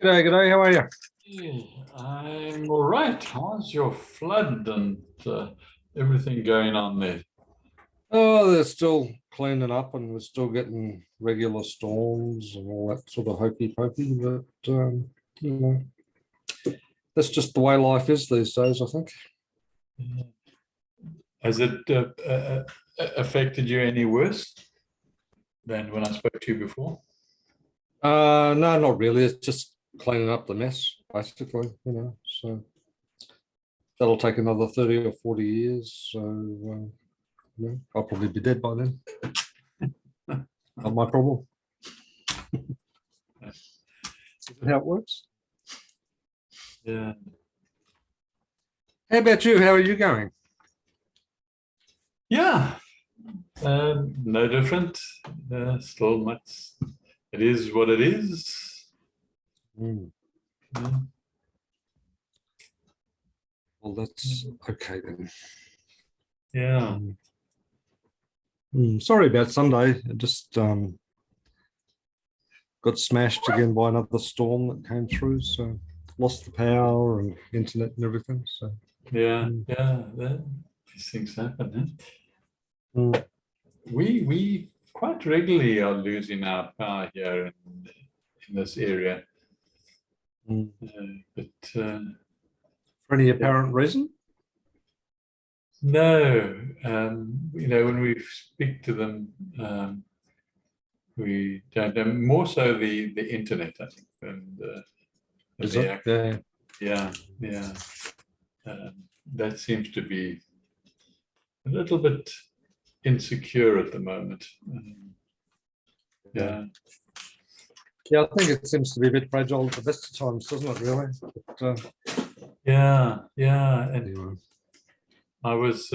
G'day, g'day, how are you? Yeah, I'm all right. How's your flood and everything going on there? Oh, they're still cleaning up and we're still getting regular storms and all that sort of hokey pokey, but you know, that's just the way life is these days, I think. Has it affected you any worse than when I spoke to you before? No, not really. It's just cleaning up the mess, basically, so that'll take another 30 or 40 years. So, I'll probably be dead by then. Not my problem. Is that how it works? Yeah. How about you? How are you going? Yeah, no different. Still much. It is what it is. Mm. Yeah. Well, that's okay then. Yeah. Sorry about Sunday. I just got smashed again by another storm that came through, so lost the power and internet and everything. So Yeah. mm, These things happen. mm, We quite regularly are losing our power here in this area. mm. But For any apparent reason? no, when we speak to them, we don't. More so the internet, I think, than Is the it? act. Yeah. Yeah, yeah. That seems to be a little bit insecure at the moment. Yeah. Yeah, Yeah, I think it seems to be a bit fragile at the best of times, doesn't it, really? But, yeah. And anyway. I was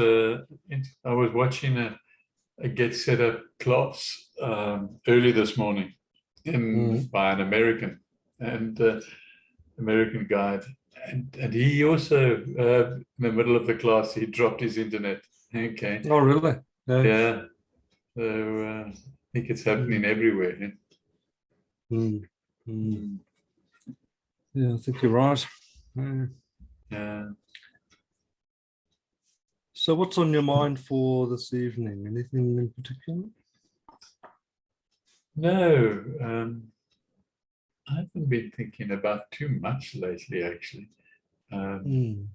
watching a Get Set Up class early this morning by an American and American guide, and he also in the middle of the class he dropped his internet. Okay, Oh, really? Yeah. yeah. So I think it's happening everywhere. Mm, mm. Mm. Yeah, I think you're right. Yeah. Yeah. So, what's on your mind for this evening? Anything in particular? No, I haven't been thinking about too much lately, actually. Um,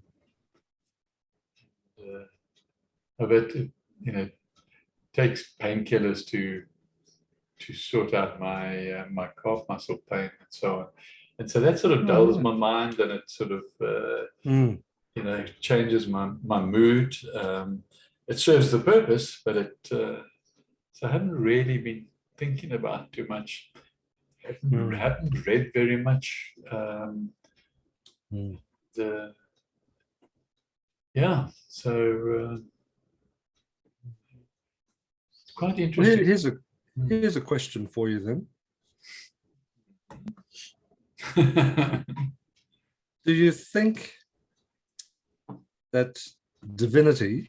Mm, I bet takes painkillers to sort out my calf muscle pain and so on. And so that sort of oh, dulls really? my mind and it sort of Mm, changes my mood. It serves the purpose, but it so I haven't really been thinking about too much. mm, Haven't read very much. mm. The Yeah, so it's quite Well, interesting. here's a question for you then. Do you think that divinity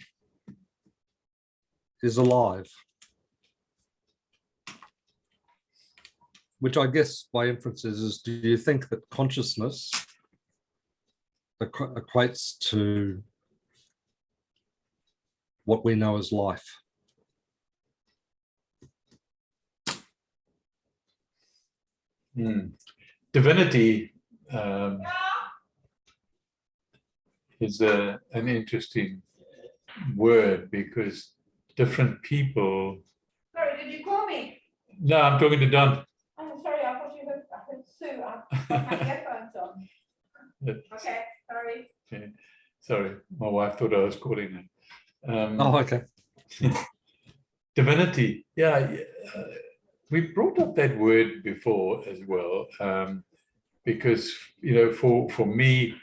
is alive? Which I guess by inference is do you think that consciousness equates to what we know as life? Divinity is an interesting word because different people. Sorry, did you call me? No, I'm talking to Don. Oh, sorry, I thought I heard Sue. I've got my headphones on. Okay, sorry. Okay. Sorry, my wife thought I was calling her. Oh, okay. Divinity, yeah. We brought up that word before as well, because for me,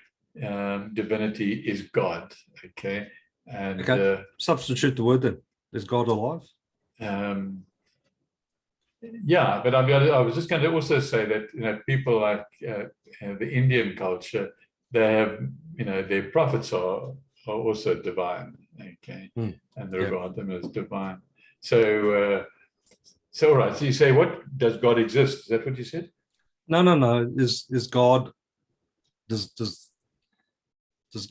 divinity is God. Okay, and Okay. Substitute the word then. Is God alive? Yeah, but I was just going to also say that people like the Indian culture, they have their prophets are also divine. Okay, and they regard them as divine. So all right. So you say, what does God exist? Is that what you said? No. Is God, does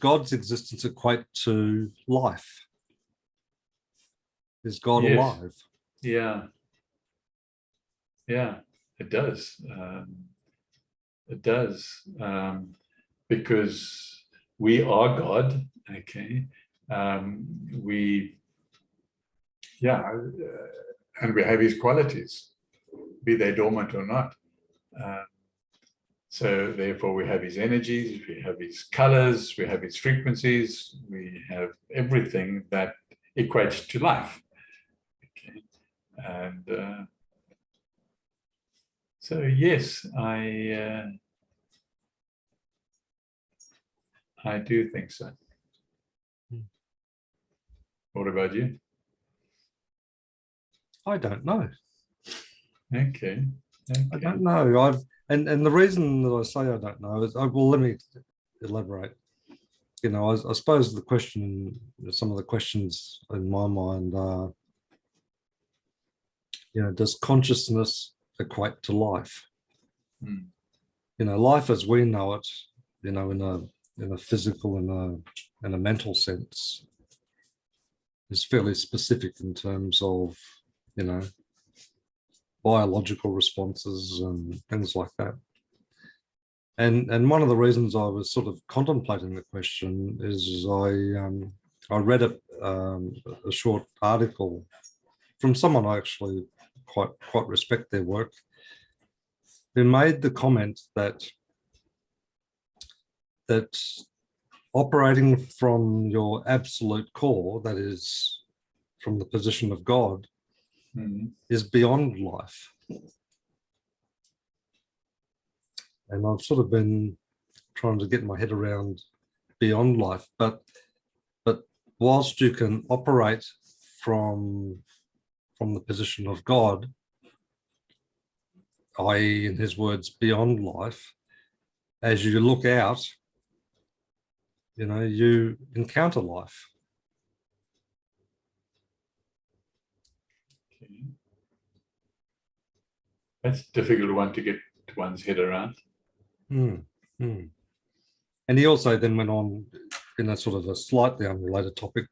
God's existence equate to life? Is God Yes. alive? Yeah. Yeah, it does. It does. Because we are God, okay? Yeah, and we have his qualities, be they dormant or not. So therefore we have his energies, we have his colors, we have his frequencies, we have everything that equates to life. Okay. And so yes, I do think so. What about you? I don't know. Okay. I don't know. And the reason that I say I don't know is, well, let me elaborate. You know, I suppose some of the questions in my mind are, you know, does consciousness equate to life? Hmm. You know, life as we know it, you know, in a physical and a mental sense, is fairly specific in terms of, you know, biological responses and things like that. And one of the reasons I was sort of contemplating the question is I read a short article from someone I actually quite respect their work, who made the comment that operating from your absolute core, that is from the position of God, is beyond life. And I've sort of been trying to get my head around beyond life, but whilst you can operate from the position of God, i.e., in his words, beyond life, as you look out, you know, you encounter life. Okay. That's a difficult one to get one's head around. And he also then went on in a sort of a slightly unrelated topic,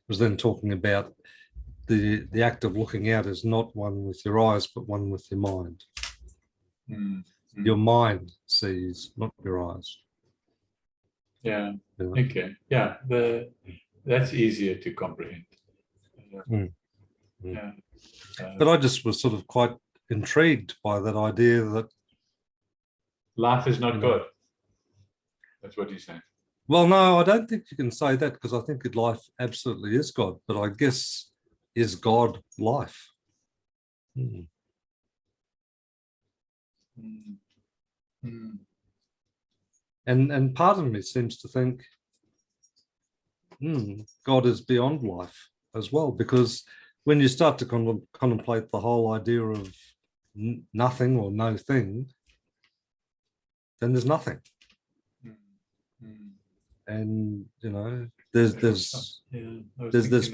was then talking about the act of looking out is not one with your eyes, but one with your mind. Your mind sees, not your eyes. Yeah. Okay. Yeah. That's easier to comprehend. Yeah. But I just was sort of quite intrigued by that idea that life is not God. That's what you're saying. Well, no, I don't think you can say that, because I think life absolutely is God. But I guess, is God life? And part of me seems to think God is beyond life as well, because when you start to contemplate the whole idea of nothing or no thing, then there's nothing. And you know, there's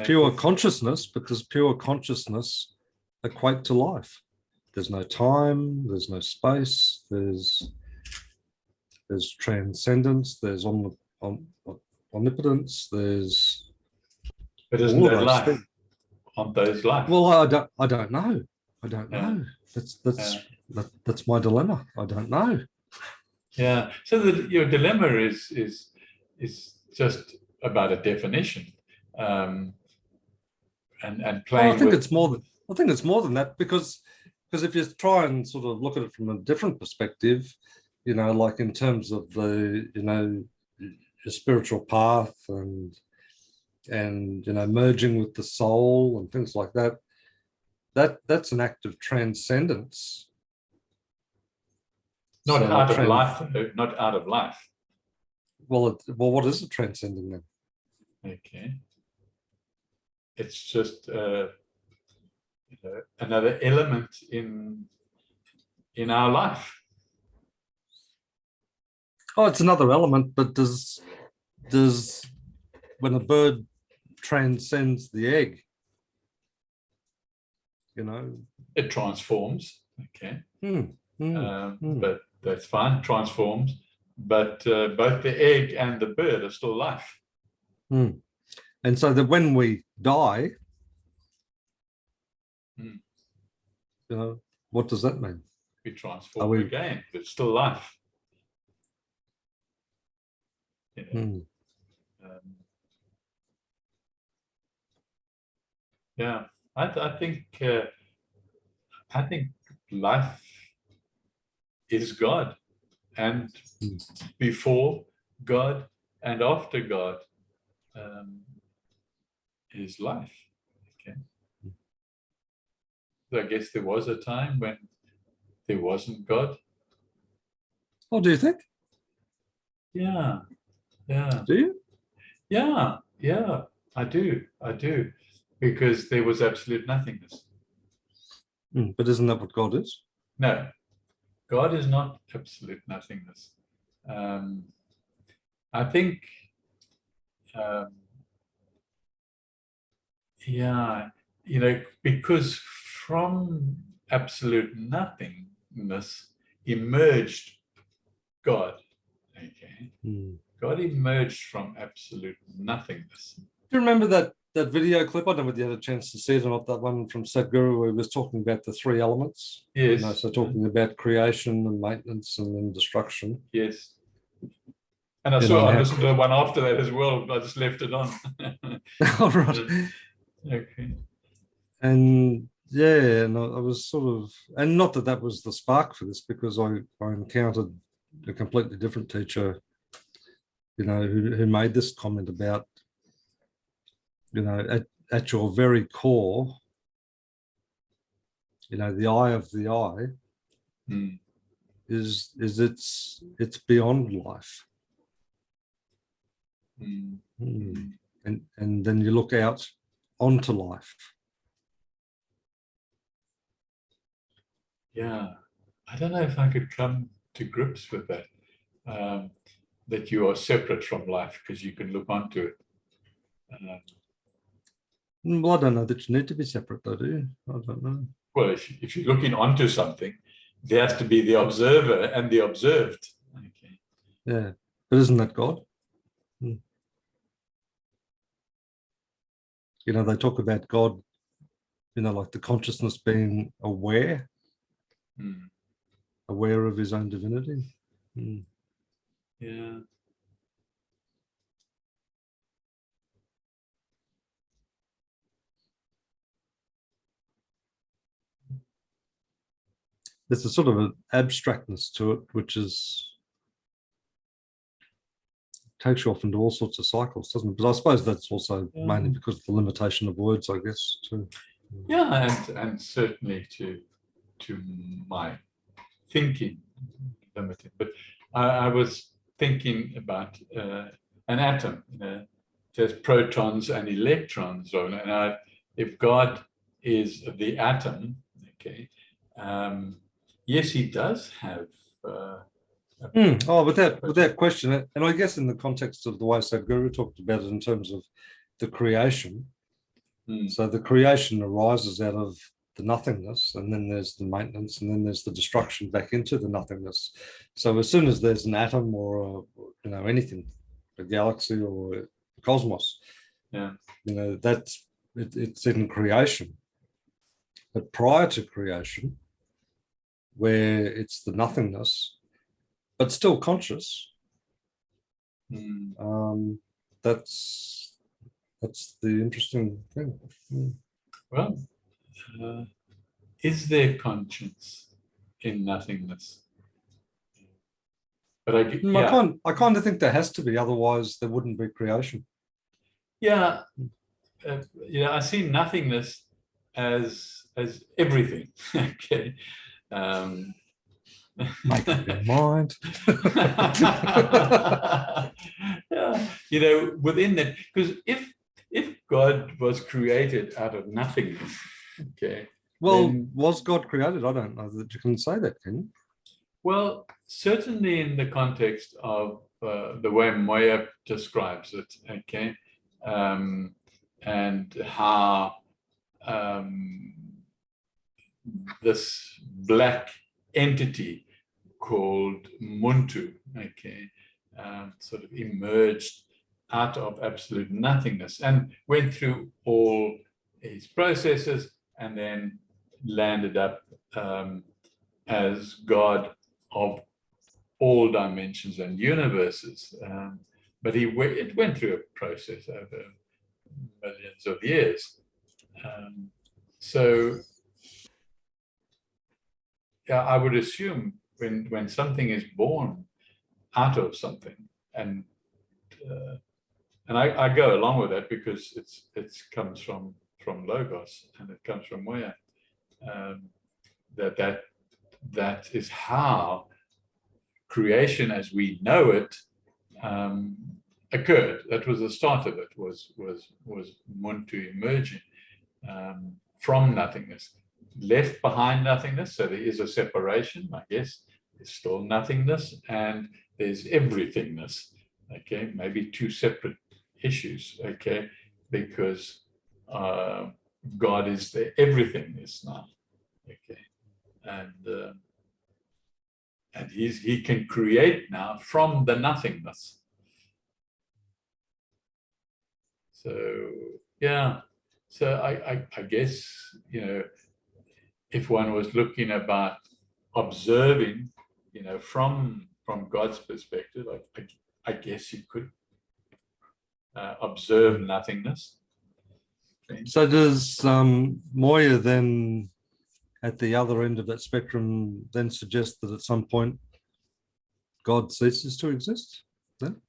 pure consciousness, because pure consciousness equate to life. There's no time, there's no space, there's transcendence, there's omnipotence, there's. But isn't that life? Aren't those life? Well, I don't know. I don't know. That's my dilemma. I don't know. Yeah. So your dilemma is just about a definition, and playing. Well, I think it's more than that, because if you try and sort of look at it from a different perspective, you know, like in terms of the, you know, your spiritual path and you know, merging with the soul and things like that, that's an act of transcendence. Not out of life, not out of life. Well, what is it transcending then? Okay. It's just another element in our life. Oh, it's another element, but does when a bird transcends the egg, you know, it transforms. Okay. But that's fine, transforms, but both the egg and the bird are still life. And so that when we die, Hmm. you know, what does that mean? We transform we- again, but it's still life. You know, Hmm. yeah, I think life is God, and before God and after God is life. Okay. So I guess there was a time when there wasn't God. Oh, do you think? Yeah, yeah, Do you? yeah, yeah. I do, because there was absolute nothingness. But isn't that what God is? No, God is not absolute nothingness. I think, yeah, you know, because from absolute nothingness emerged God. Okay, God emerged from absolute nothingness. Do you remember that video clip? I don't know whether you had a chance to see it or not. That one from Sadhguru where he was talking about the three elements. Yes. You know, so talking about creation and maintenance and then destruction. Yes. And I listened to the one after that as well. I just left it on. All right. Okay. And yeah, and I was sort of, and not that was the spark for this, because I encountered a completely different teacher, you know, who made this comment about, you know, at your very core, you know, the eye of the eye is it's beyond life. And then you look out onto life. Yeah, I don't know if I could come to grips with that, that you are separate from life because you can look onto it. Well, I don't know that you need to be separate, though, do you? I don't know. Well, if you're looking onto something, there has to be the observer and the observed. Okay. Yeah, but isn't that God? You know, they talk about God, you know, like the consciousness being aware, aware of his own divinity. Yeah. There's a sort of an abstractness to it, which takes you off into all sorts of cycles, doesn't it? But I suppose that's also mainly because of the limitation of words, I guess, too. Yeah, and certainly to my thinking limited. But I was thinking about an atom, you know, there's protons and electrons. And if God is the atom, okay, yes, he does have. Oh, without question, and I guess in the context of the way Sadhguru talked about it in terms of the creation. So the creation arises out of the nothingness, and then there's the maintenance, and then there's the destruction back into the nothingness. So as soon as there's an atom or you know, anything, a galaxy or a cosmos, you know, it's in creation. But prior to creation, where it's the nothingness, but still conscious, that's the interesting thing. Well, is there conscience in nothingness? But I kind of think there has to be, otherwise there wouldn't be creation. Yeah, I see nothingness as everything. Okay. Make up your mind. Yeah, you know, within that, because if God was created out of nothingness, okay. Well, was God created? I don't know that you can say that, can you? Well, certainly in the context of the way Moya describes it, okay, and how this black entity called Muntu, okay, sort of emerged out of absolute nothingness and went through all his processes and then landed up as God of all dimensions and universes. But it went through a process over millions of years. So yeah, I would assume when something is born out of something, and I go along with that because it comes from Logos and it comes from where that is how creation as we know it occurred. That was the start of it. Was Muntu emerging from nothingness, left behind nothingness. So there is a separation, I guess. There's still nothingness and there's everythingness. Okay, maybe two separate issues. Okay, because God is the everythingness now. Okay, and he can create now from the nothingness. So yeah, so I guess, you know, if one was looking about observing, you know, from God's perspective, I guess you could observe nothingness. Okay. So does Moya then, at the other end of that spectrum, then suggest that at some point God ceases to exist then?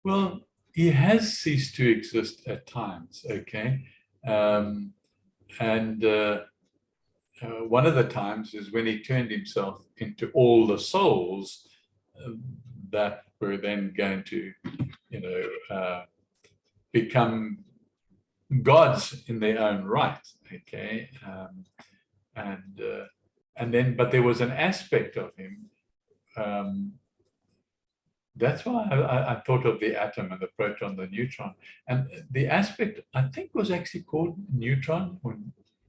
Well, he has ceased to exist at times, okay? And one of the times is when he turned himself into all the souls that were then going to, you know, become gods in their own right, okay? And then, but there was an aspect of him. That's why I thought of the atom and the proton, the neutron, and the aspect I think was actually called neutron, or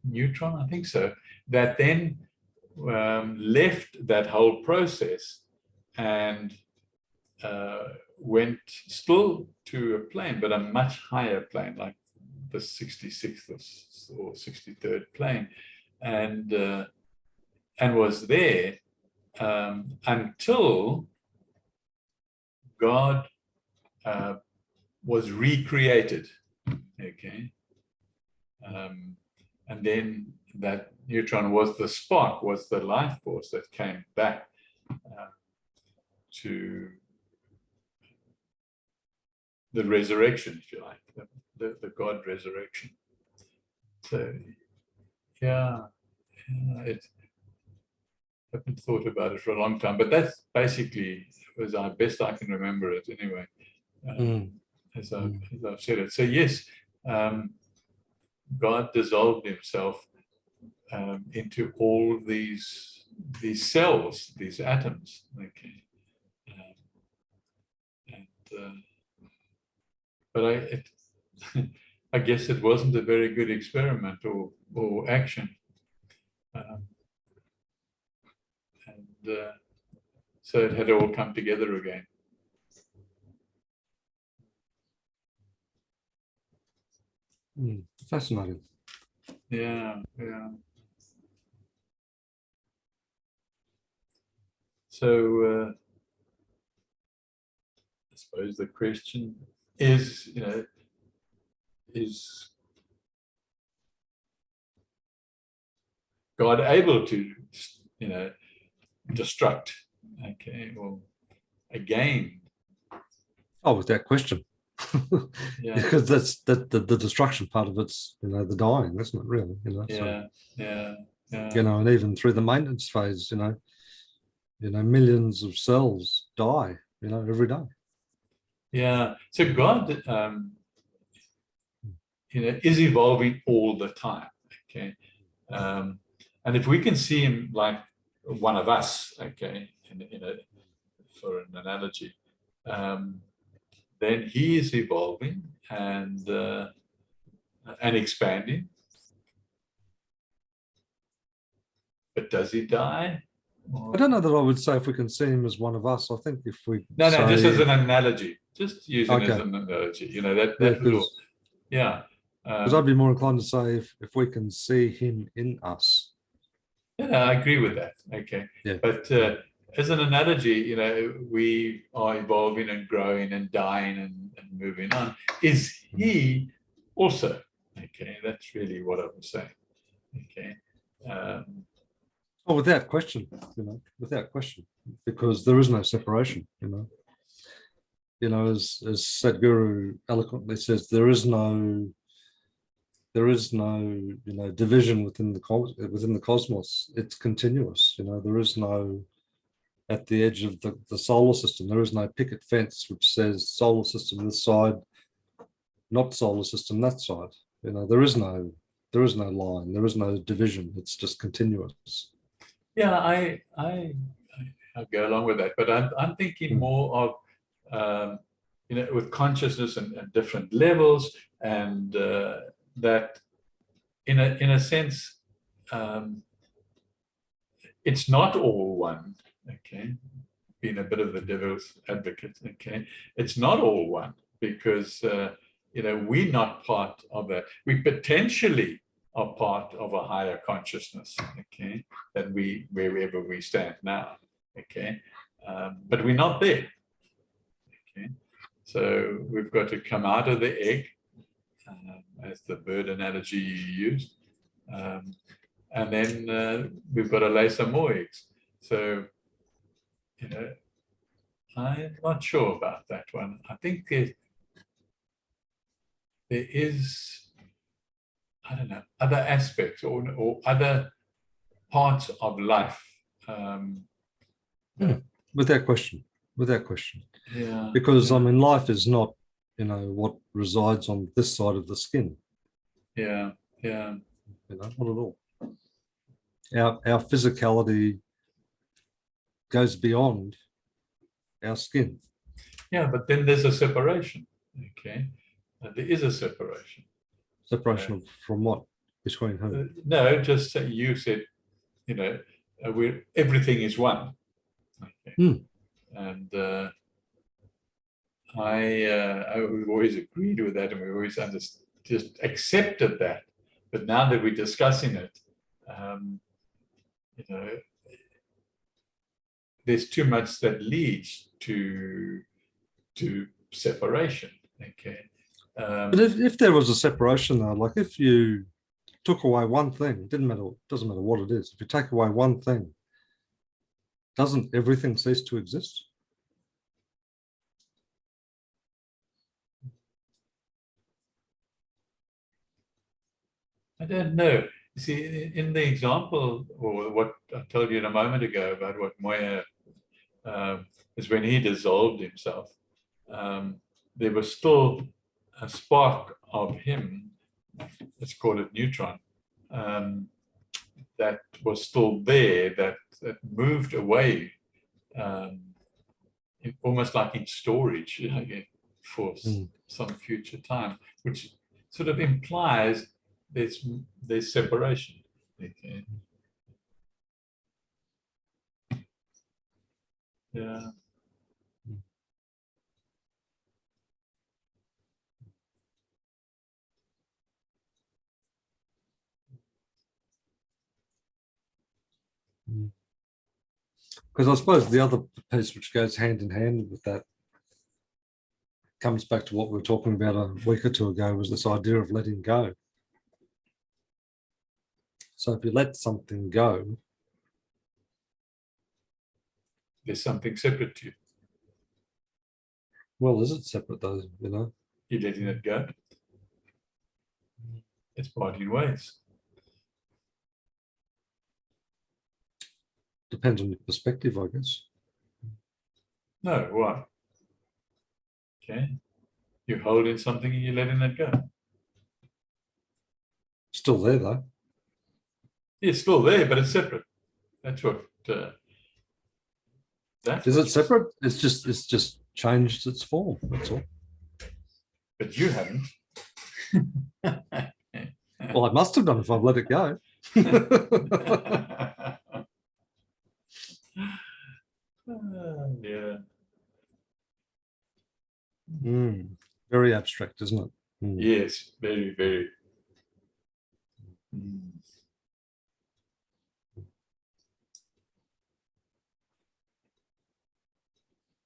neutron, I think so. That then left that whole process and went still to a plane, but a much higher plane, like the 66th or 63rd plane, and was there until God was recreated, okay, and then that neutron was the spark, was the life force that came back to the resurrection, if you like, the God resurrection. So, yeah, I haven't thought about it for a long time, but that's basically as best I can remember it anyway, as I've said it. So yes, God dissolved himself into all these cells, these atoms, okay. But I guess it wasn't a very good experiment or action. So it had to all come together again. Fascinating. Yeah, yeah. So I suppose the question is, you know, is God able to, you know, destruct? Okay, well, again. Oh, without question. Yeah. Because that's the destruction part of it's, you know, the dying, isn't it, really? You know, yeah, so, yeah. You know, and even through the maintenance phase, you know, millions of cells die, you know, every day. Yeah. So God, you know, is evolving all the time. Okay. And if we can see him like one of us, okay, in a, for an analogy, then he is evolving and expanding. But does he die? Or- I don't know that I would say if we can see him as one of us. I think if we No, just say- as an analogy, just using it as Okay. an analogy, you know, that yeah, little, yeah. because I'd be more inclined to say if we can see him in us. Yeah, I agree with that. Okay. Yeah. But as an analogy, you know, we are evolving and growing and dying and moving on. Is he also? Okay, that's really what I was saying. Okay. Oh, without question, without question, because there is no separation, as Sadhguru eloquently says, there is no, division within the cosmos. It's continuous. There is no, at the edge of the solar system, there is no picket fence which says solar system this side, not solar system that side. There is no line, there is no division. It's just continuous. Yeah, I go along with that, but I'm thinking more of with consciousness and different levels, and that in a sense it's not all one. Okay, being a bit of the devil's advocate. Okay, it's not all one because we're not part of that. We potentially are part of a higher consciousness, okay, than wherever we stand now, okay, but we're not there, okay. So we've got to come out of the egg, as the bird analogy you used, and then we've got to lay some more eggs. So, I'm not sure about that one. I think there is, I don't know, other aspects or other parts of life. Without question. Yeah. Because life is not, what resides on this side of the skin. Yeah. Not at all. Our physicality goes beyond our skin. Yeah, but then there's a separation. Okay, there is a separation. Separation from what? Between who? No, just you said, everything is one. Okay. And I've always agreed with that, and we always just accepted that. But now that we're discussing it, there's too much that leads to separation. Okay. But if there was a separation though, like if you took away one thing, doesn't matter what it is. If you take away one thing, doesn't everything cease to exist? I don't know. You see, in the example, or what I told you in a moment ago about what Moya is when he dissolved himself, there was still a spark of him, let's call it neutron, that was still there, that moved away, almost like in storage, for some future time, which sort of implies there's separation. Okay. Yeah. Because I suppose the other piece which goes hand in hand with that comes back to what we were talking about a week or two ago, was this idea of letting go. So if you let something go, There's something separate to you. well, is it separate though, You're letting it go. It's parting ways. Depends on your perspective, I guess. No, why? Okay. You're holding something and you're letting it go. Still there though. It's still there, but it's separate. That's what. Is it separate? It's just changed its form. That's all. But you haven't. Well, I must have done if I've let it go. Very abstract, isn't it? Yes, very, very. Mm.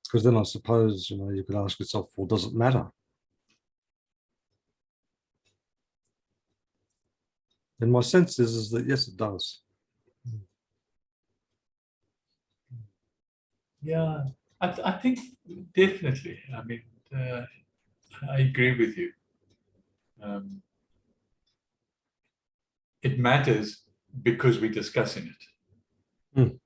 Because then I suppose, you could ask yourself, well, does it matter? And my sense is that yes, it does. Yeah, I think definitely. I mean, I agree with you. It matters because we're discussing it. And,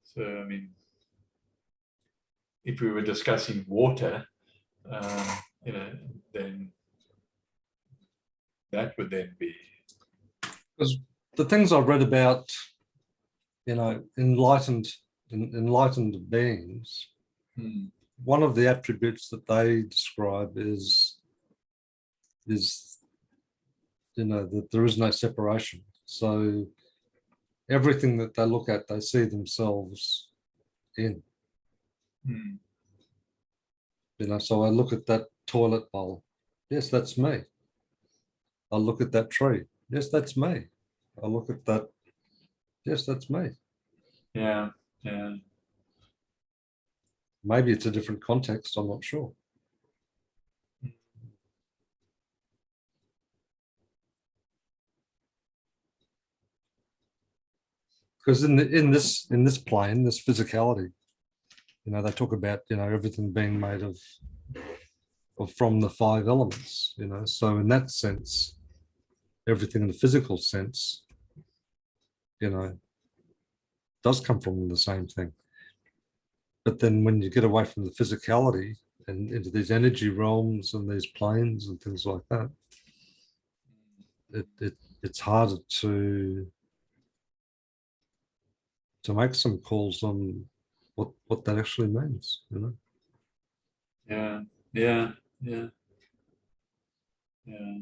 so, I mean, if we were discussing water, then that would then be. Because the things I've read about, enlightened beings, one of the attributes that they describe is that there is no separation. So everything that they look at, they see themselves in. So I look at that toilet bowl. Yes, that's me. I look at that tree. Yes, that's me. I look at that. Yes, that's me. Yeah, yeah. Maybe it's a different context. I'm not sure. Because in this plane, this physicality, they talk about everything being made of from the 5 elements. So in that sense, everything in the physical sense, does come from the same thing. But then when you get away from the physicality and into these energy realms and these planes and things like that, it's harder to make some calls on what that actually means. Yeah, yeah, yeah, yeah.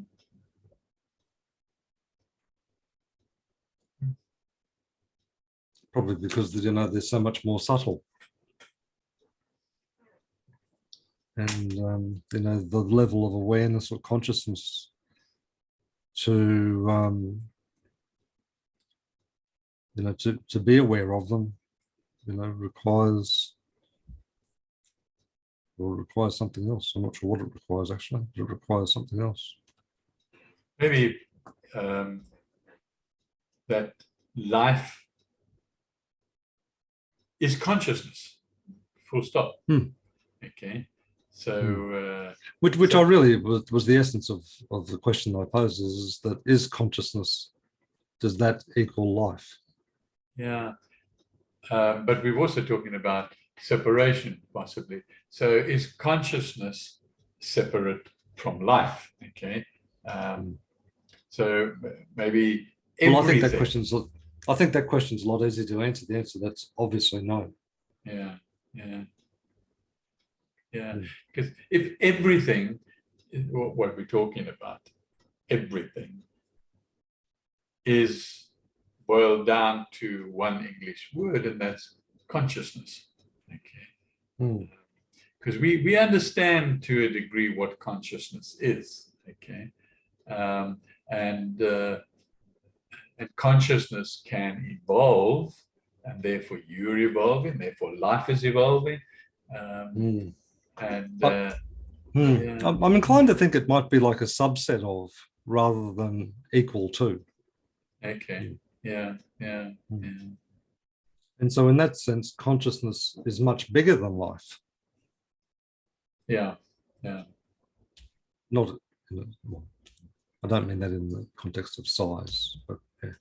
Probably because they're so much more subtle, and the level of awareness or consciousness to to be aware of them, requires something else. I'm not sure what it requires actually, but it requires something else. Maybe that life is consciousness, full stop. Okay, so which I really was the essence of the question I posed, is that is consciousness, does that equal life? Yeah, but we're also talking about separation, possibly. So is consciousness separate from life? Okay, so maybe everything. Well, I think that question's a lot easier to answer. The answer that's obviously no. Yeah, yeah, yeah. Because if everything, what we're talking about, everything is boiled down to one English word, and that's consciousness. Okay. Because we understand to a degree what consciousness is. Okay. And consciousness can evolve, and therefore you're evolving, therefore life is evolving. And yeah. I'm inclined to think it might be like a subset of, rather than equal to. Okay. Yeah. Yeah. Yeah. And so in that sense, consciousness is much bigger than life. Yeah. Yeah. Not, well, I don't mean that in the context of size, but yeah.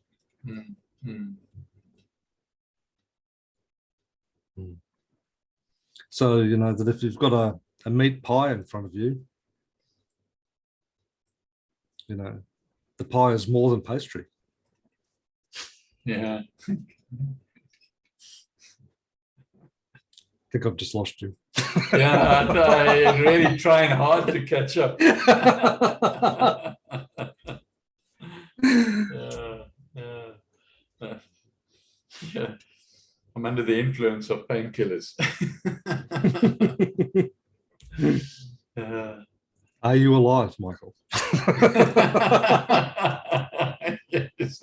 So, that if you've got a meat pie in front of you, the pie is more than pastry. Yeah. I think I've just lost you. Yeah, I'm really trying hard to catch up. Yeah. I'm under the influence of painkillers. Are you alive, Michael? Yes.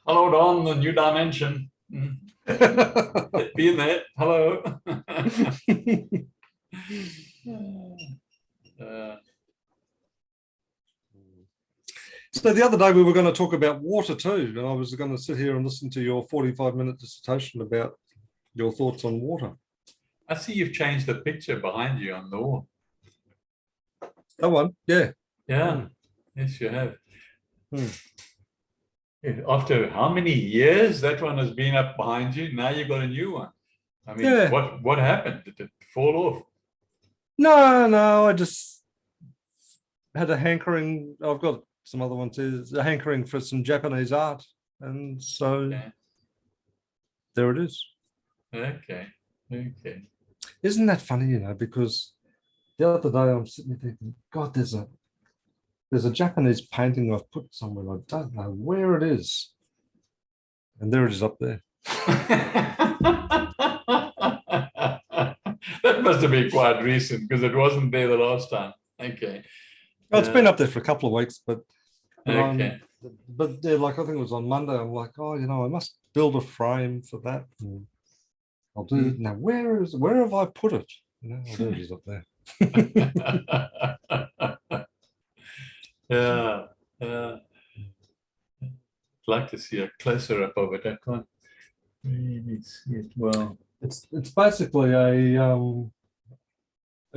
Hello, Don, the new dimension. Be in there. Hello. So the other day we were going to talk about water too, and I was going to sit here and listen to your 45-minute dissertation about your thoughts on water. I see you've changed the picture behind you on the wall. That one, yeah. Yeah, yes, you have. Hmm. After how many years that one has been up behind you, now you've got a new one. I mean, Yeah. what happened? Did it fall off? No, I just had a hankering. I've got some other ones too. A hankering for some Japanese art, and so there it is. Okay, okay. Isn't that funny, you know, because the other day I'm sitting there thinking, God, there's a Japanese painting I've put somewhere. I don't know where it is. And there it is up there. That must have been quite recent because it wasn't there the last time. Okay. Well, it's been up there for a couple of weeks, but Okay. but yeah, like I think it was on Monday. I'm like, oh, you know, I must build a frame for that. And I'll do it. Now, where have I put it? You know, oh, there it is up there. Yeah, yeah. I'd like to see a closer up of it. I can't really see it well. It's basically a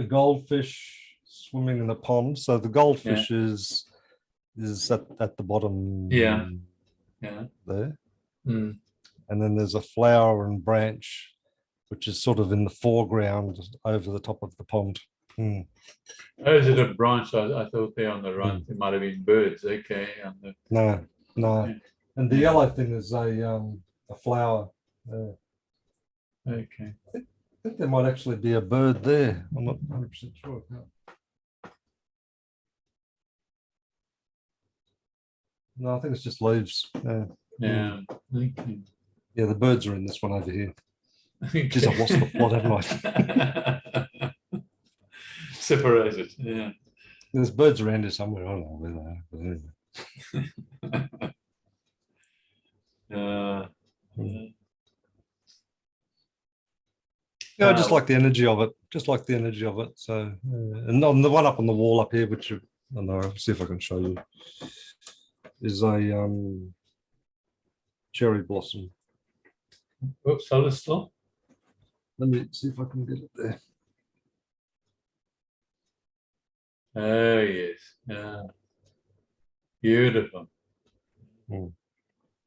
goldfish swimming in a pond. So the goldfish is at the bottom. Yeah. There. Mm. And then there's a flower and branch, which is sort of in the foreground over the top of the pond. Mm. Oh, is it a branch? I thought there on the right. It might have been birds. Okay. No. Okay. And the yellow thing is a flower. Okay. I think there might actually be a bird there. I'm not 100% sure. No, I think it's just leaves. Yeah. Okay. Yeah, the birds are in this one over here. Okay. Geez, I've lost the plot, haven't I? Separated. Yeah. There's birds around here somewhere. I don't know where they are. Yeah, I just like the energy of it. So, and on the one up on the wall up here, which I don't know, I'll see if I can show you, is a cherry blossom. Oops, hold it still. Let me see if I can get it there. Oh yes, yeah, beautiful.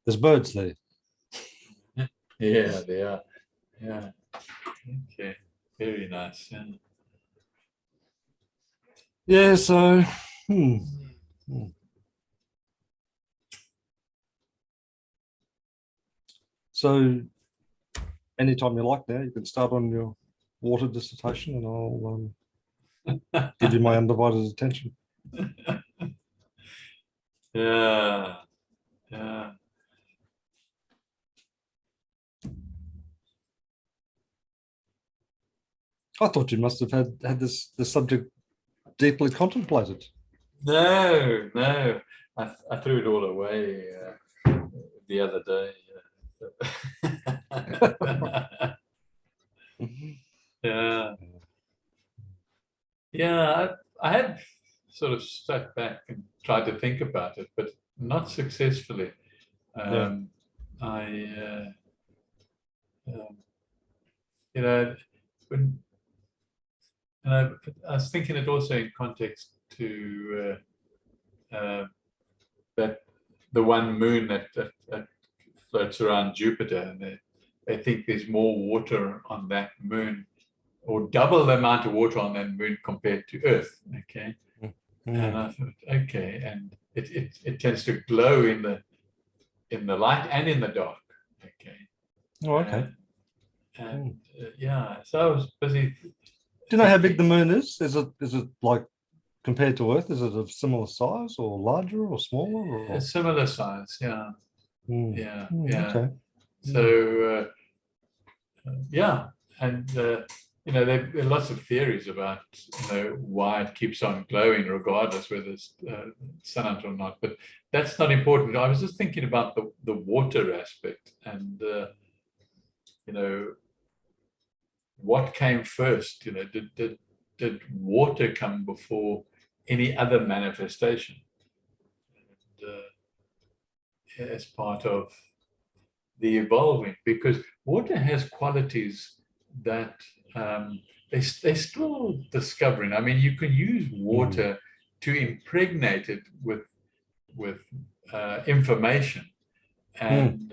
There's birds there. Yeah, they are. Yeah. Okay. Very nice. Yeah. Yeah. So. So, anytime you like now, you can start on your water dissertation, and I'll give you my undivided attention. Yeah. Yeah. I thought you must have had this subject deeply contemplated. No, no. I threw it all away the other day. Yeah. Yeah, I had sort of stuck back and tried to think about it, but not successfully. You know, I was thinking it also in context to that the one moon that floats around Jupiter, and they think there's more water on that moon, or double the amount of water on that moon compared to Earth. Okay, and I thought, okay, and it tends to glow in the light and in the dark. Okay. Oh, okay. Yeah, so I was busy. Do you know how big the moon is? Is it like compared to Earth? Is it of similar size, or larger, or smaller? Or? A similar size, yeah. Yeah. Okay. So yeah, and there are lots of theories about why it keeps on glowing regardless whether it's sun out or not. But that's not important. I was just thinking about the water aspect, and what came first. Did water come before any other manifestation? And, as part of the evolving, because water has qualities that they're still discovering. I mean, you can use water to impregnate it with information, and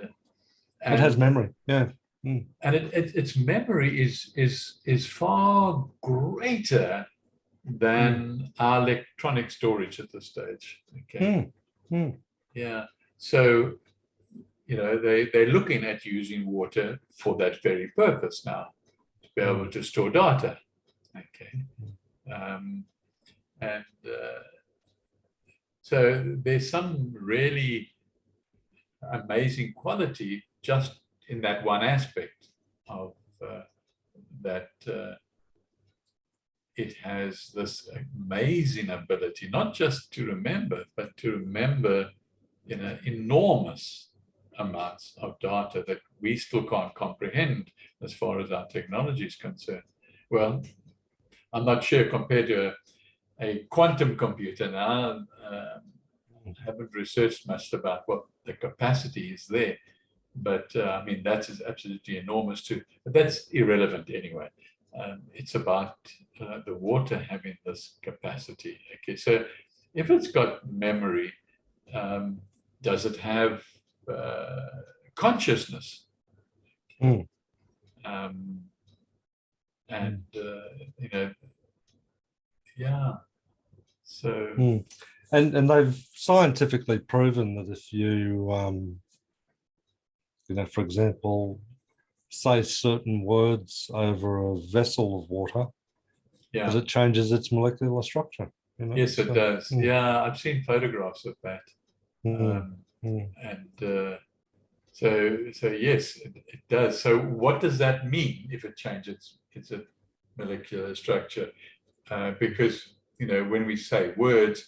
it has memory. Yeah. And its memory is far greater than our electronic storage at this stage. Okay. Yeah. So they're looking at using water for that very purpose now, to be able to store data. Okay. And so there's some really amazing quality just in that one aspect of that. It has this amazing ability, not just to remember, but to remember enormous amounts of data that we still can't comprehend as far as our technology is concerned. Well, I'm not sure compared to a quantum computer now. I haven't researched much about what the capacity is there, but I mean, that is absolutely enormous too. But that's irrelevant anyway. It's about the water having this capacity. Okay, so if it's got memory, does it have consciousness? And yeah. So and they've scientifically proven that if you for example, say certain words over a vessel of water, because it changes its molecular structure. Yes, it does. Yeah, I've seen photographs of that. And so yes, it does. So what does that mean if it changes its molecular structure? Because when we say words,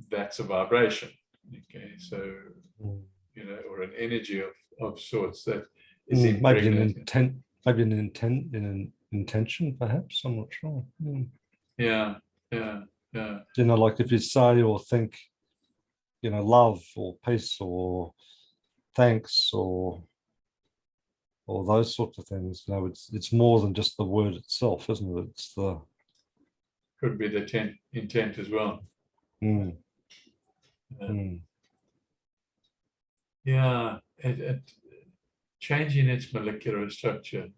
that's a vibration. Okay, so or an energy of sorts that is maybe an intention, perhaps. I'm not sure. Yeah. Like if you say or think, love or peace or thanks or those sorts of things. It's more than just the word itself, isn't it? It's the could be the intent as well. Yeah, it changing its molecular structure.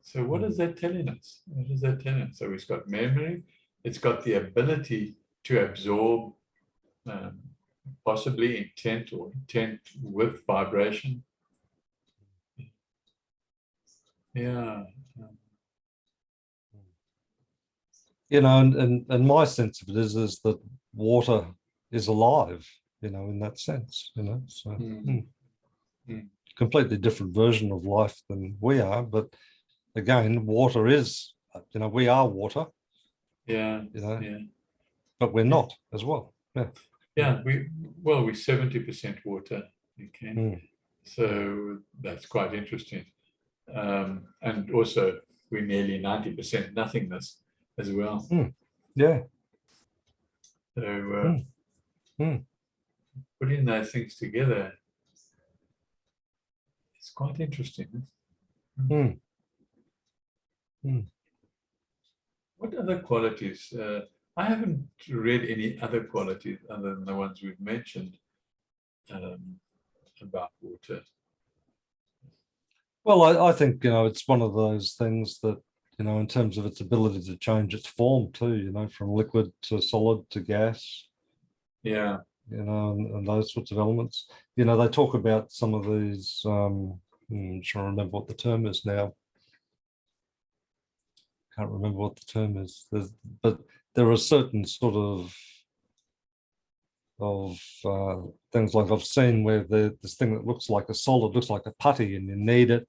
So what is that telling us? What is that telling us? So it's got memory, it's got the ability to absorb possibly intent with vibration. Yeah. And my sense of it is that water is alive, in that sense, so completely different version of life than we are. But again, water is, we are water. Yeah. But we're not as well. Yeah. We're 70% water. Okay. So that's quite interesting. And also we're nearly 90% nothingness as well. Yeah. So putting those things together, it's quite interesting. What other qualities? I haven't read any other qualities other than the ones we've mentioned about water. Well, I think, it's one of those things that, in terms of its ability to change its form too, from liquid to solid to gas. Yeah. And those sorts of elements. They talk about some of these, I'm trying to remember what the term is now. Can't remember what the term is. But there are certain sort of things like I've seen where this thing that looks like a solid looks like a putty, and you knead it,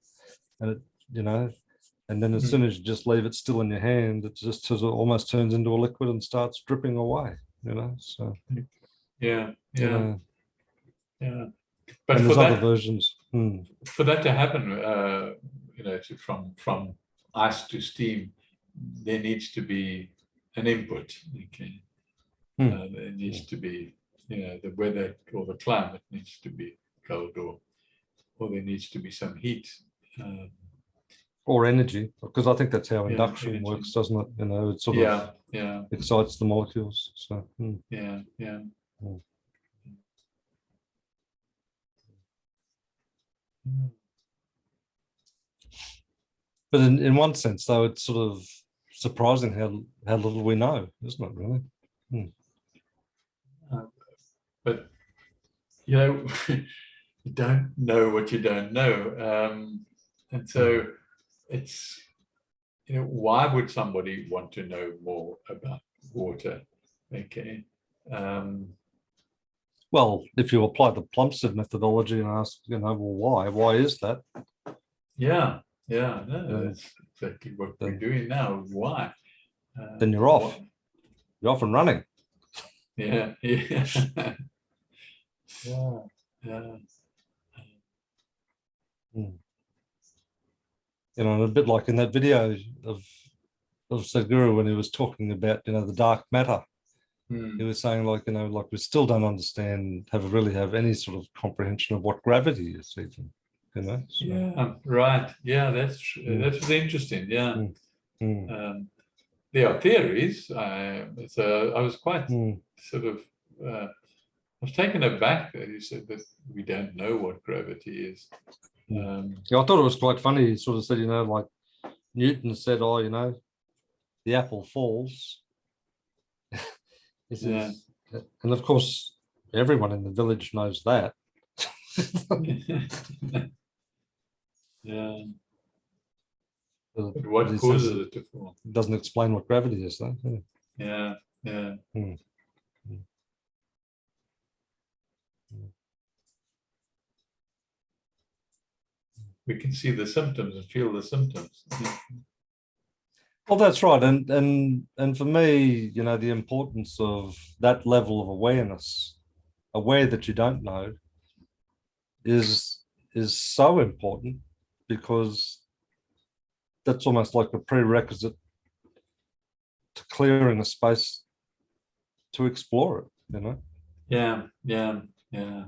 and it, you know, and then as soon as you just leave it still in your hand, it just sort of almost turns into a liquid and starts dripping away, you know. So yeah, you yeah, know, yeah. But and for there's other that, versions. for that to happen, you know, from ice to steam, there needs to be an input. Okay, there needs to be, you know, the weather or the climate needs to be cold, or there needs to be some heat. Or energy, because I think that's how Yeah, induction energy. works, doesn't it? You know, it sort Yeah, of yeah, excites the molecules. So yeah, yeah. but in one sense, though, it's sort of surprising how little we know, isn't it? Really. But you know, you don't know what you don't know, and so it's, you know, why would somebody want to know more about water? Okay. Well, if you apply the Plumstead methodology and ask, you know, well, why? Why is that? Yeah, yeah, no, Then- that's exactly what we're then- doing now. Why? Then you're off. You're off and running. Yeah, yeah, yeah, yeah. You know, and a bit like in that video of Sadhguru when he was talking about, you know, the dark matter. He was saying, like, you know, like we still don't understand, really have any sort of comprehension of what gravity is, even, you know. So, Yeah, right. Yeah, that's interesting. Yeah. There are theories. So I was quite sort of, I was taken aback that you said that we don't know what gravity is. Yeah, I thought it was quite funny. He sort of said, you know, like Newton said, oh, you know, the apple falls. He says, and of course, everyone in the village knows that. Yeah. But But what he causes says it to fall? it doesn't explain what gravity is, though. Yeah, yeah. We can see the symptoms and feel the symptoms. Well, that's right, and for me, you know, the importance of that level of awareness, aware that you don't know, is so important, because that's almost like a prerequisite to clearing a space to explore it, you know. Yeah, yeah, yeah.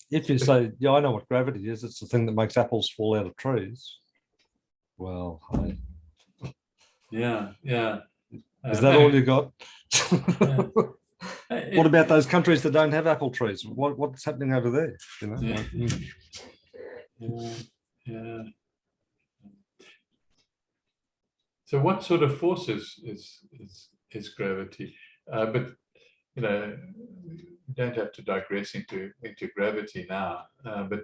If you say, yeah, I know what gravity is, it's the thing that makes apples fall out of trees. Well, hey, Yeah, yeah. is that all you got? Yeah. What about those countries that don't have apple trees? What's happening over there? You know, Yeah. like, Yeah, yeah. So what sort of force is gravity? But you know, we don't have to digress into gravity now. But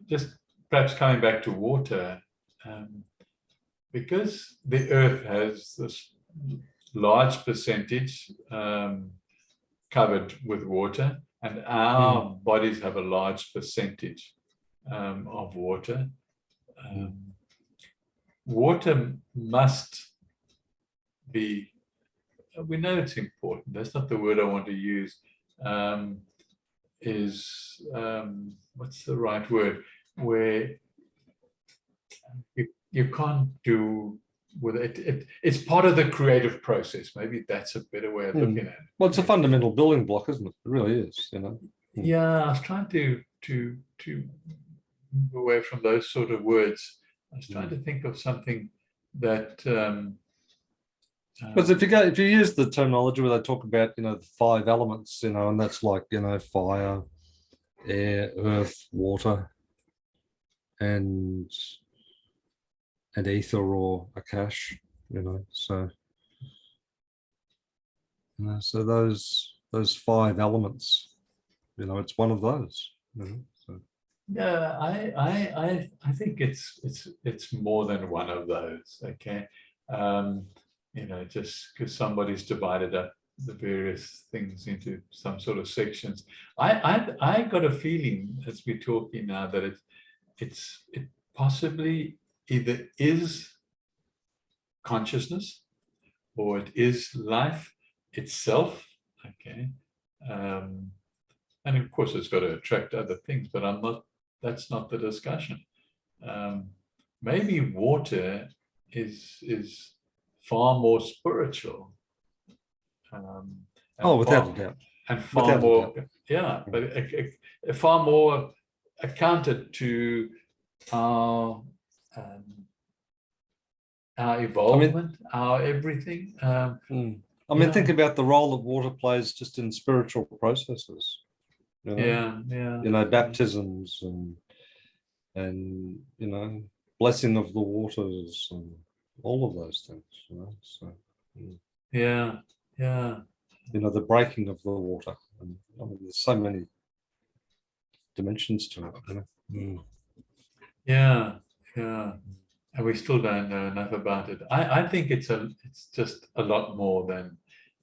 just perhaps coming back to water, because the Earth has this large percentage covered with water, and our bodies have a large percentage of water. Water must be, we know it's important, that's not the word I want to use, what's the right word, where you can't do with it. It's part of the creative process. Maybe that's a better way of looking at it. well, it's a fundamental building block, isn't it? It really is, you know. Yeah, I was trying to move away from those sort of words. I was trying to think of something that Because if you use the terminology where they talk about, you know, the 5 elements, you know, and that's like, you know, fire, air, earth, water, and ether or Akash, you know, so you know, so those 5 elements, you know, it's one of those, you know, so. yeah, I think it's more than one of those. Okay, you know, just because somebody's divided up the various things into some sort of sections. I got a feeling as we're talking now that it possibly either is consciousness or it is life itself. Okay. And of course it's got to attract other things, but that's not the discussion. Maybe water is far more spiritual. Without a doubt. And far Without a more, doubt. yeah, but far more accounted to our involvement, our everything. I mean, think about the role that water plays just in spiritual processes. You know? Yeah. You know, baptisms and you know, blessing of the waters and all of those things. You know, so yeah. You know, the breaking of the water. And I mean, there's so many dimensions to it. You know? Yeah. And we still don't know enough about it. I think it's just a lot more than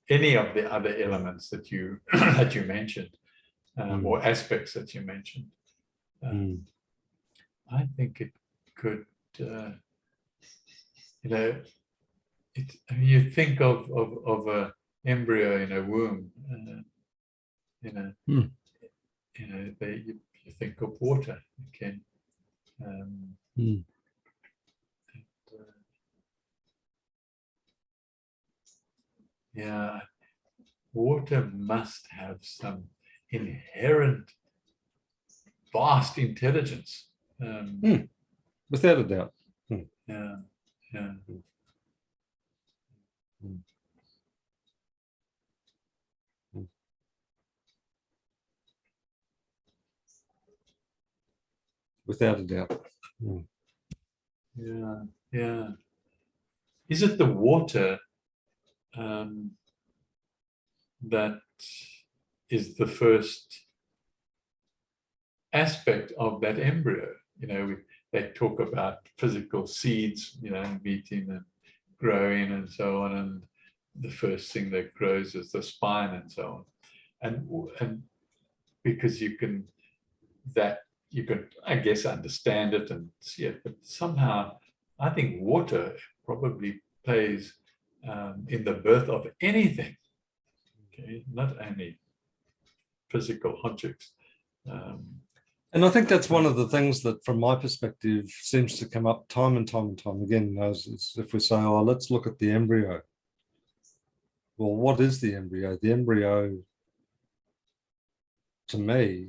any of the other elements that you that you mentioned, or aspects that you mentioned. I think it could, you know, you think of a embryo in a womb, you know, you think of water. Okay. Yeah, water must have some inherent vast intelligence. Without a doubt. Yeah. Without a doubt. Yeah. Is it the water that is the first aspect of that embryo? You know, they talk about physical seeds, you know, meeting and growing and so on, and the first thing that grows is the spine and so on. And because you can, I guess, understand it and see it, but somehow I think water probably plays in the birth of anything. Okay, not only physical objects. And I think that's one of the things that, from my perspective, seems to come up time and time again. Is if we say, oh, let's look at the embryo. Well, what is the embryo? The embryo, to me,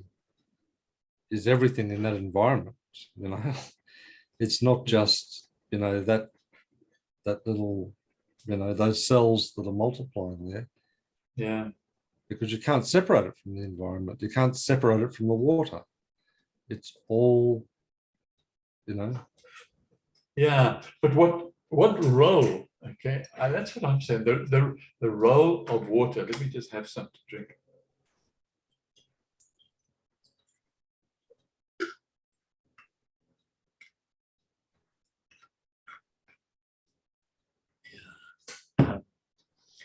is everything in that environment. You know, it's not just, you know, that little, you know, those cells that are multiplying there. Yeah. Because you can't separate it from the environment. You can't separate it from the water. It's all, you know. Yeah, but what role? Okay, that's what I'm saying. The role of water. Let me just have something to drink.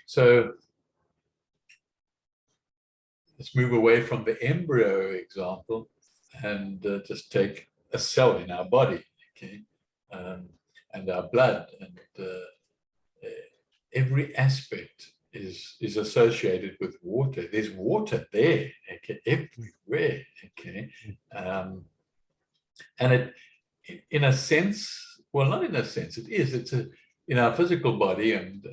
So let's move away from the embryo example and just take a cell in our body, okay, and our blood, and every aspect is associated with water. There's water there, okay, everywhere, okay, and it, in a sense, well, not in a sense, it is. It's in our physical body and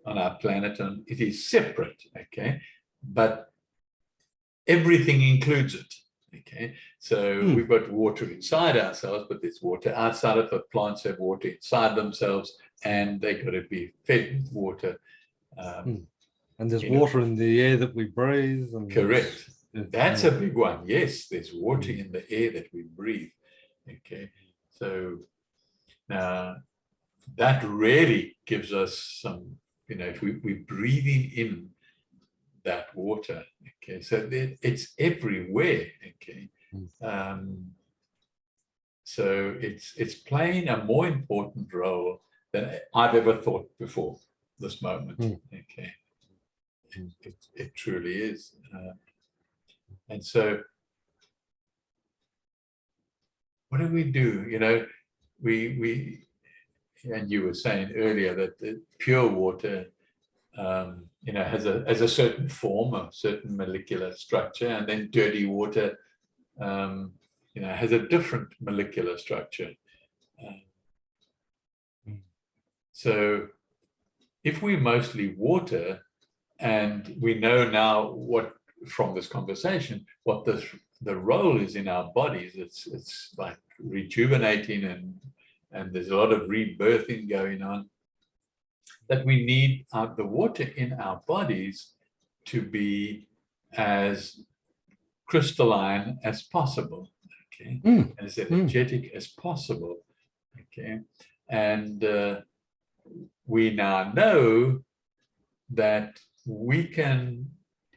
on our planet, and it is separate, okay, but everything includes it. Okay, so we've got water inside ourselves, but there's water outside of it. Plants have water inside themselves, and they've got to be fed with water. And there's water in the air that we breathe. And correct. That's a big one. Yes, there's water in the air that we breathe. Okay, so now that really gives us some, you know, if we're breathing in that water, okay, so it's everywhere, okay, so it's playing a more important role than I've ever thought before this moment, okay, it truly is. And so, what do we do? You know, we and you were saying earlier that the pure water, you know, has a certain form, a certain molecular structure, and then dirty water, you know, has a different molecular structure. So, if we mostly water, and we know now what from this conversation what the role is in our bodies, it's like rejuvenating, and there's a lot of rebirthing going on, that we need the water in our bodies to be as crystalline as possible, okay, as energetic as possible, okay, and we now know that we can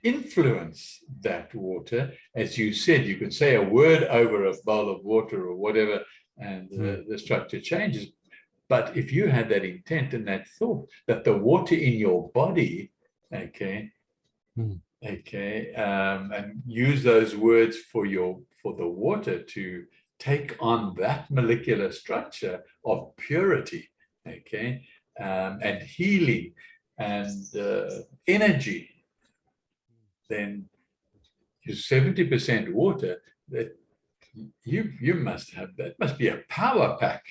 influence that water. As you said, you could say a word over a bowl of water or whatever, and the structure changes. But if you had that intent and that thought that the water in your body, okay, and use those words for the water to take on that molecular structure of purity, okay, and healing and energy, then you're 70% water. That you must have, that must be a power pack.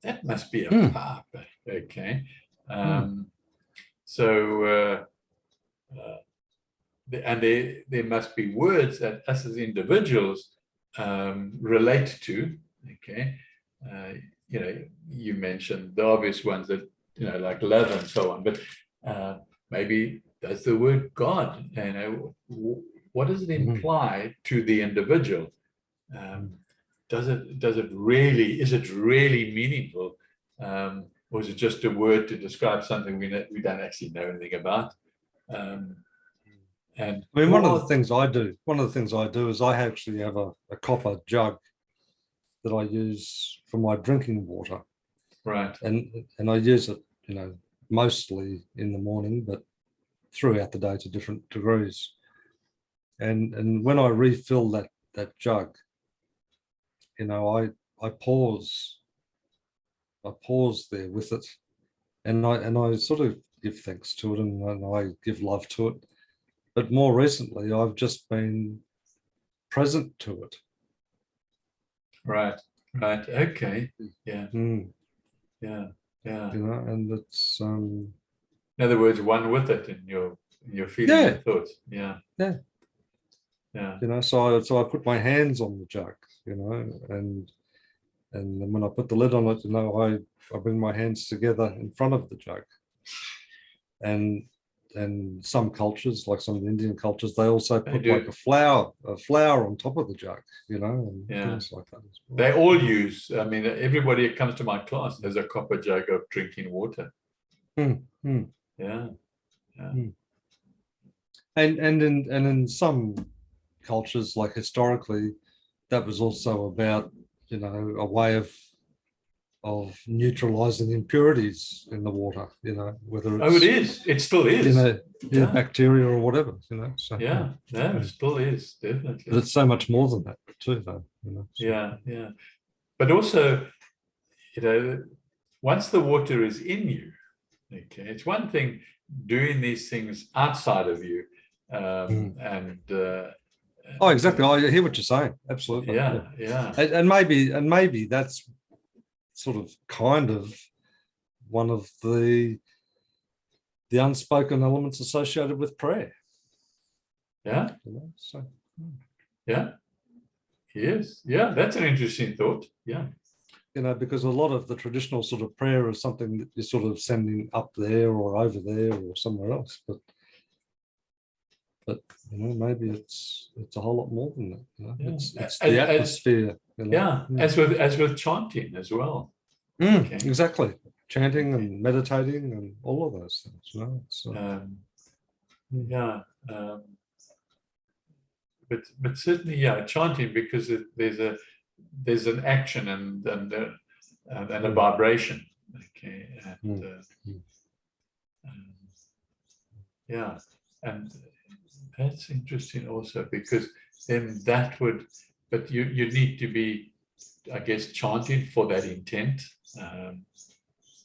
That must be a power pack, okay. So and there must be words that us as individuals relate to, okay. You know, you mentioned the obvious ones that, you know, like love and so on, but maybe does the word God, you know, what does it imply to the individual? Does it really, is it really meaningful, or is it just a word to describe something we don't actually know anything about? And I mean, one of the things I do is I actually have a copper jug that I use for my drinking water. Right. And I use it, you know, mostly in the morning, but throughout the day to different degrees. And when I refill that jug, you know, I pause there with it, and I sort of give thanks to it, and I give love to it. But more recently, I've just been present to it. Right. Okay. Yeah. Yeah. You know, and it's in other words, one with it in your feeling and thoughts. Yeah. You know, so I put my hands on the jug, you know, and then when I put the lid on it, you know, I bring my hands together in front of the jug. And some cultures, like some of the Indian cultures, they also put like a flower on top of the jug, you know, and things like that as well. They all use, I mean, everybody that comes to my class has a copper jug of drinking water. Yeah. And in some cultures, like historically, that was also about, you know, a way of neutralizing impurities in the water, you know, whether it's it still is, you know, bacteria or whatever, you know. So it still is, definitely. But it's so much more than that too, though, you know. So. Yeah. But also, you know, once the water is in you, okay, it's one thing doing these things outside of you, and oh, exactly. I hear what you're saying. Absolutely. Yeah. And maybe that's sort of kind of one of the unspoken elements associated with prayer. Yeah. You know, so. Yeah. Yes. Yeah. That's an interesting thought. Yeah. You know, because a lot of the traditional sort of prayer is something that you're sort of sending up there or over there or somewhere else, but you know, maybe it's a whole lot more than that. You know? It's the atmosphere. You know? As with chanting as well. Okay. Exactly, chanting and meditating and all of those things. You know, so. But certainly, chanting, because there's an action and a vibration. Okay. And that's interesting also, because then that would, but you need to be, I guess, chanting for that intent.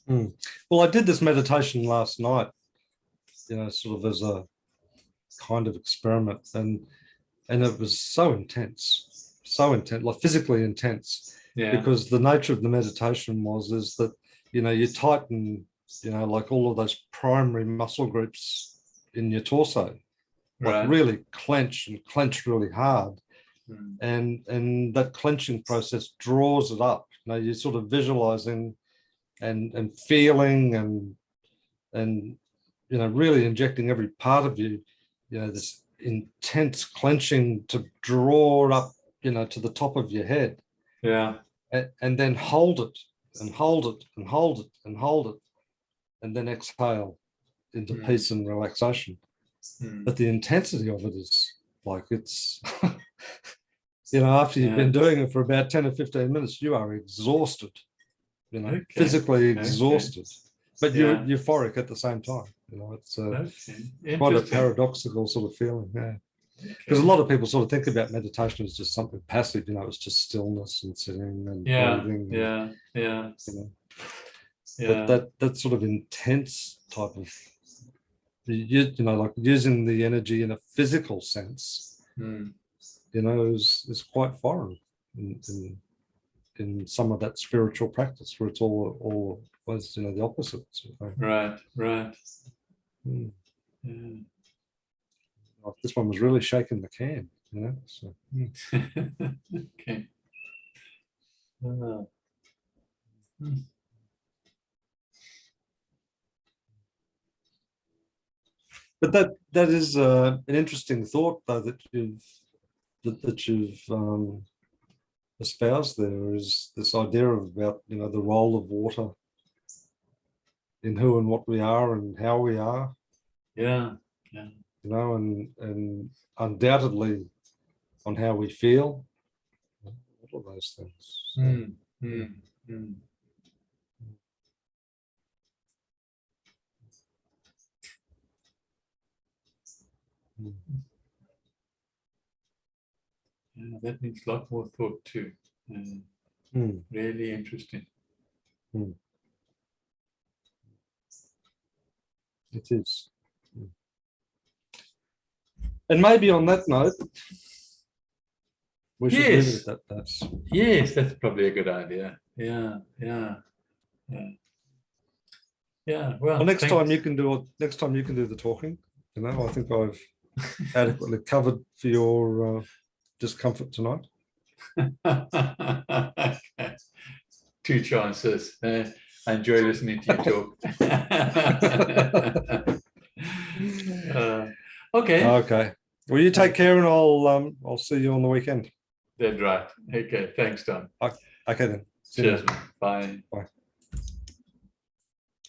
Well, I did this meditation last night, sort of as a kind of experiment, and it was so intense, like physically intense, because the nature of the meditation is that, you tighten, like all of those primary muscle groups in your torso, like really clench really hard. And that clenching process draws it up. You're sort of visualizing and feeling and really injecting every part of you, this intense clenching to draw up, to the top of your head. And then hold it and hold it and hold it and hold it, and then exhale into peace and relaxation. But the intensity of it is like, it's after you've been doing it for about 10 or 15 minutes, you are exhausted, physically exhausted, but you're euphoric at the same time. It's quite a paradoxical sort of feeling. Because a lot of people sort of think about meditation as just something passive, it's just stillness and sitting and breathing. But that sort of intense type of, like using the energy in a physical sense, is quite foreign in some of that spiritual practice, where it's all was the opposite. Right. Like this one was really shaking the can, so. Okay. But that is an interesting thought, though, that you've espoused there, is this idea about the role of water in who and what we are and how we are. And undoubtedly on how we feel, all of those things. That needs a lot more thought too. Really interesting. It is. And maybe on that note, we should leave it at that. Yes, that's probably a good idea. Yeah. Well, Next time you can do the talking. I think I've adequately covered for your discomfort tonight. Okay. 2 chances. I enjoy listening to you talk. Okay. Well, you take care, and I'll see you on the weekend. That's right. Okay. Thanks, Tom. Okay then. Cheers. Bye. Bye.